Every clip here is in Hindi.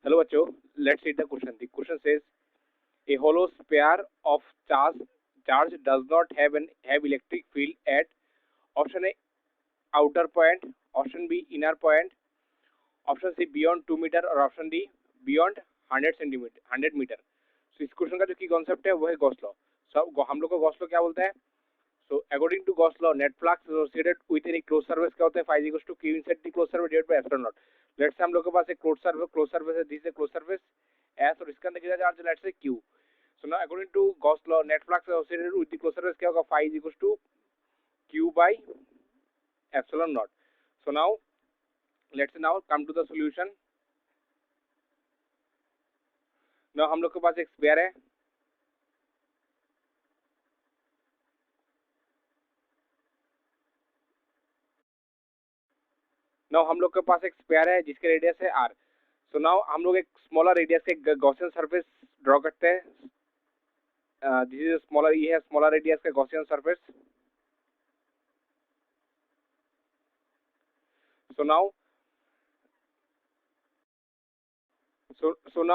Hello बच्चों, let's read the question. The question says a hollow sphere of charge does not have electric field at option A outer point, option B inner point, option C beyond 2 meter और option D beyond 100 centimetre 100 metre. So इस क्वेश्चन का जो की कॉन्सेप्ट है वो है गॉस लॉ. सब हम लोग को गॉस लॉ क्या बोलता है? So according to Gauss law, net flux associated with any closed surface क्या होता है? Phi is equals to Q inside the closed surface divided by epsilon naught. Let's say हम लोग के पास एक closed surface है, this is a closed surface S और इसके अंदर कितना चार्ज है? Let's say Q. So now according to Gauss law, net flux associated with the closed surface क्या होगा? Phi is equals to Q by epsilon naught. So now let's now come to the solution. Now हम लोग के पास एक स्फीयर है. नाउ हम लोग के पास एक स्फीयर है जिसके रेडियस है r. सो नाउ हम लोग एक स्मॉलर रेडियस के गॉसियन सरफेस ड्रॉ करते हैं. दिस इज स्मॉलर, ये है स्मॉलर रेडियस का गॉसियन सरफेस. सो नाउ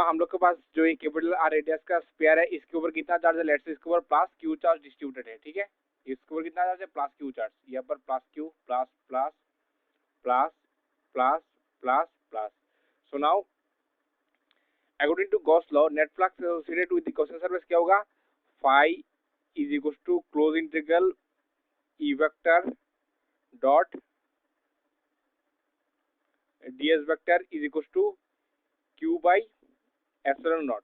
हम लोग के पास जो ये कैपिटल आर रेडियस का स्फीयर है, इसके ऊपर कितना चार्ज है? लेट्स से इसके ऊपर प्लस क्यू चार्ज डिस्ट्रीब्यूटेड है. ठीक है, इसके ऊपर कितना चार्ज है? Plus Q charge. यहाँ पर plus Q plus plus plus plus plus plus. So now according to Gauss law, net flux associated with the Gaussian surface क्या होगा? Phi is equals to close integral E vector dot ds vector is equals to q by epsilon naught.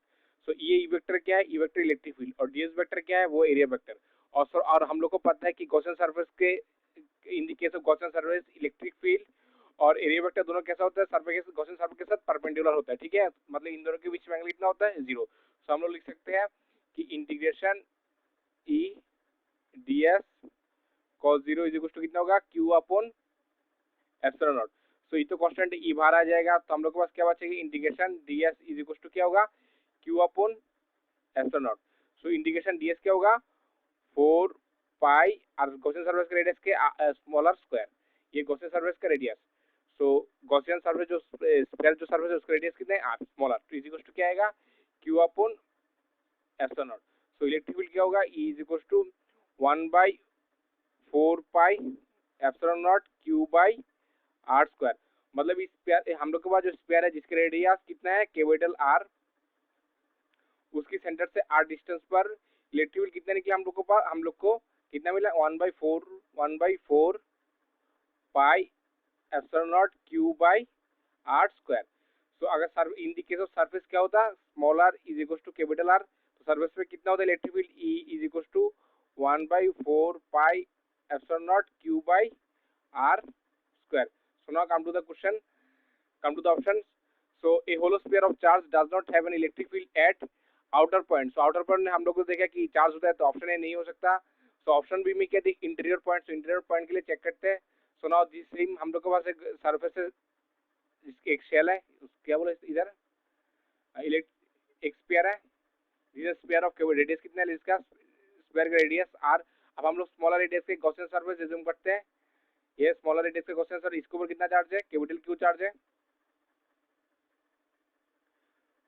So ये ई वेक्टर क्या है? ई वेक्टर इलेक्ट्रिक फील्ड, और ds वेक्टर क्या है? वो एरिया वेक्टर. और हम लोग को पता है कि गॉसियन सरफेस के इन the case of Gaussian surface electric field और एरिया वेक्टर दोनों कैसा होता है? सरफेस गॉसियन सरफेस के साथ परपेंडिकुलर होता है. ठीक है, मतलब इन दोनों के बीच में एंगल कितना होता है? 0. सो हम लोग लिख सकते हैं कि integration E ds cos 0 is equal to कितना होगा? q upon epsilon naught. So ये तो कांस्टेंट ई बाहर आ जाएगा, तो हम लोग के पास क्या बचेगा? Integration ds is equal to क्या होगा? q upon epsilon naught. So integration ds क्या होगा? 4 पाई और गॉसियन सरफेस के रेडियस के स्मॉलर स्क्वायर. ये गॉसियन सरफेस का रेडियस. सो गॉसियन सरफेस जो स्फीयर जो सरफेस है उसका रेडियस कितना है? r smaller. तो इज इक्वल टू क्या आएगा? q upon epsilon naught. So electric field क्या होगा? E is equal to 1 by 4 pi epsilon naught q by r square. मतलब इस स्फीयर हम लोग के पास जो स्फीयर है जिसके रेडियस कितना है? कैपिटल R, उसकी सेंटर से r डिस्टेंस पर इलेक्ट्रिक फील्ड कितना निकला हम लोग को पास? हम लोग को कितना मिला? 1/4 pi epsilon naught q by r square. So अगर in the case of surface क्या होता? Small r is equal to capital R. तो सरफेस पे कितना होता है electric field? E is equal to 1/4 pi epsilon naught q by r square. So now come to the question, come to the options. So a hollow sphere of charge does not have an electric field at outer point. So outer point में हम लोग को देखा कि चार्ज होता है, तो ऑप्शन ए नहीं हो सकता. So ऑप्शन बी में क्या थी? Interior point. तो इंटीरियर पॉइंट के लिए चेक करते हैं. सो नाउ दिस सेम हम लोग के पास एक सरफेस है, एक शेल है, क्या बोले इधर एक स्फीयर है. दिस स्फीयर ऑफ रेडियस कितना है इसका? स्फीयर का रेडियस आर. अब हम लोग स्मॉलर रेडियस के गॉसियन सरफेस एज्यूम करते हैं. ये स्मॉलर रेडियस के क्वेश्चन सर, इसके ऊपर कितना चार्ज है? कैपिटल क्यू चार्ज है.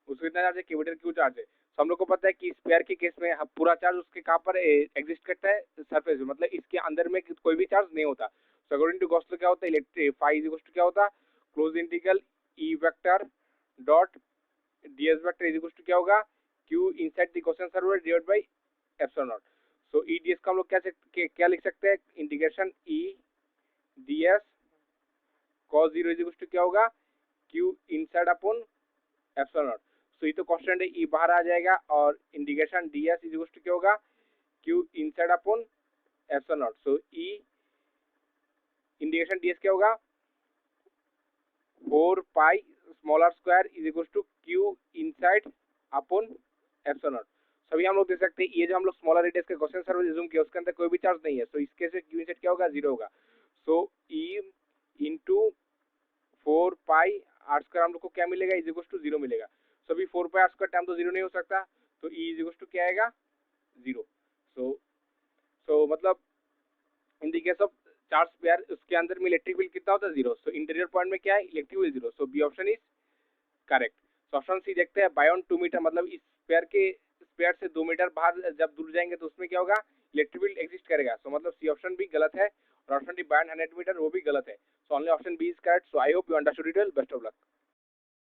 उसको कितना चार्ज है? कैपिटल क्यू चार्ज है. तो हम लोग को पता है कि स्फीयर के केस में पूरा चार्ज उसके कहाँ पर एग्जिस्ट करता है? सरफेस में, मतलब इसके अंदर में कोई भी चार्ज नहीं होता. So according to Gauss law क्या होता है? Electric phi is equal to क्या होता? Close integral E vector dot ds vector is equal to क्या होगा? q inside the Gaussian surface divided by epsilon naught. So E ds का हम लोग क्या लिख सकते हैं? Integration E ds cos 0 is equal to क्या होगा? q inside upon epsilon naught. So ये तो कांस्टेंट है, e बाहर आ जाएगा, और integration ds is equal to क्या होगा? q inside upon epsilon naught. So e integration ds क्या होगा? 4 pi small r square is equal to q inside upon epsilon naught. सभी हम लोग देख सकते हैं ये जो हम लोग स्मॉलर रेडियस के गॉसियन सरफेस एज्यूम किया उसके अंदर कोई भी चार्ज नहीं है. सो इसके से q इनसाइड क्या होगा? 0 होगा. So e into 4 pi R square हम लोग को क्या मिलेगा? इज इक्वल टू 0 मिलेगा. सो अभी 4 पाई आर स्क्वायर टाइम तो 0 नहीं हो सकता, तो ई इज इक्वल टू क्या आएगा? 0. सो मतलब इन the case of charge sphere उसके अंदर में इलेक्ट्रिक फील्ड कितना होता है? 0. सो इंटीरियर पॉइंट में क्या है? Electric field 0. So B option is correct. So option C देखते हैं, बायॉन 2 मीटर, मतलब इस स्पेयर से 2 मीटर बाहर जब दूर जाएंगे तो उसमें क्या होगा, इलेक्ट्रिक फील्ड एग्जिस्ट करेगा। सो मतलब सी ऑप्शन भी गलत है और ऑप्शन डी बायॉन 100 मीटर वो भी गलत है। So only option B is correct. So I hope you understood it well, best of luck.